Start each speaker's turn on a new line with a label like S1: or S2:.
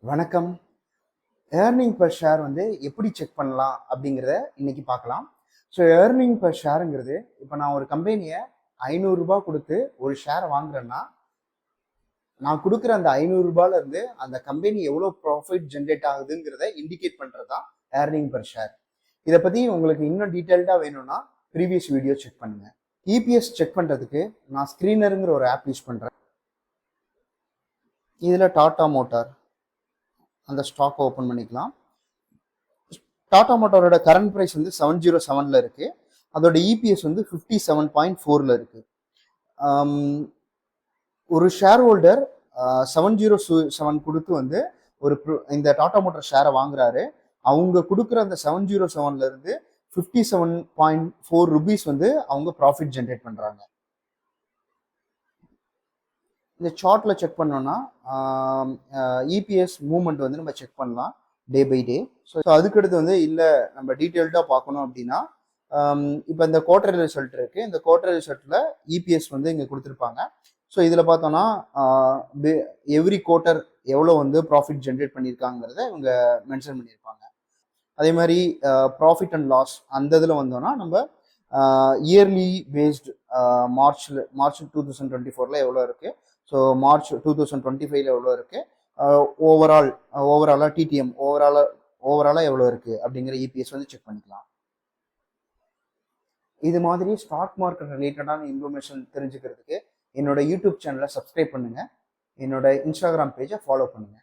S1: வணக்கம். Earning per share வந்து எப்படி செக் பண்ணலாம் அப்படிங்கிறத இன்னைக்கு பார்க்கலாம். ஸோ ஏர்னிங் பர் ஷேருங்கிறது, இப்போ நான் ஒரு கம்பெனியை 500 கொடுத்து ஒரு ஷேர் வாங்குறேன்னா, நான் கொடுக்குற அந்த 500 இருந்து அந்த கம்பெனி எவ்வளோ ப்ராஃபிட் ஜென்ரேட் ஆகுதுங்கிறத இண்டிகேட் பண்ணுறது தான் ஏர்னிங் பர் ஷேர். இதை பற்றி உங்களுக்கு இன்னும் டீட்டெயில்டாக வேணும்னா ப்ரீவியஸ் வீடியோ செக் பண்ணுங்க. இபிஎஸ் செக் பண்ணுறதுக்கு நான் ஸ்க்ரீனருங்கிற ஒரு ஆப் யூஸ் பண்ணுறேன். இதில் டாடா மோட்டார் அந்த ஸ்டாக் ஓப்பன் பண்ணிக்கலாம். டாடா மோட்டாரோட கரண்ட் ப்ரைஸ் வந்து 707 இருக்கு. அதோட இபிஎஸ் வந்து 57.4 இருக்கு. ஒரு ஷேர் ஹோல்டர் 707 கொடுத்து வந்து இந்த டாடா மோட்டார் ஷேரை வாங்குறாரு. அவங்க கொடுக்குற அந்த 707 இருந்து 57.4 ருபீஸ் வந்து அவங்க ப்ராஃபிட் ஜென்ரேட் பண்றாங்க. இந்த சார்ட்ல செக் பண்ணோம்னா இபிஎஸ் மூவ்மெண்ட் வந்து நம்ம செக் பண்ணலாம் டே பை டே. ஸோ அதுக்கடுத்து வந்து இல்லை நம்ம டீட்டெயில்டாக பார்க்கணும் அப்படின்னா, இப்போ இந்த குவார்டர் ரிசல்ட் இருக்கு. இந்த குவார்டர் ரிசல்ட்ல இபிஎஸ் வந்து இங்கே கொடுத்துருப்பாங்க. ஸோ இதில் பார்த்தோம்னா எவ்ரி குவார்ட்டர் எவ்வளோ வந்து ப்ராஃபிட் ஜென்ரேட் பண்ணியிருக்காங்கிறத இவங்க மென்ஷன் பண்ணியிருப்பாங்க. அதே மாதிரி ப்ராஃபிட் அண்ட் லாஸ் அந்த இதில் வந்தோம்னா நம்ம இயர்லி பேஸ்டு மார்ச் 2024 எவ்வளோ இருக்கு, ஸோ மார்ச் 2025 எவ்வளோ இருக்கு, ஓவராலாக டிடிஎம் ஓவராலாக எவ்வளோ இருக்கு அப்படிங்கிற இபிஎஸ் வந்து செக் பண்ணிக்கலாம். இது மாதிரி ஸ்டாக் மார்க்கெட் ரிலேட்டடான இன்ஃபர்மேஷன் தெரிஞ்சுக்கிறதுக்கு என்னோட யூடியூப் சேனலை சப்ஸ்கிரைப் பண்ணுங்க, என்னோட இன்ஸ்டாகிராம் பேஜை ஃபாலோ பண்ணுங்க.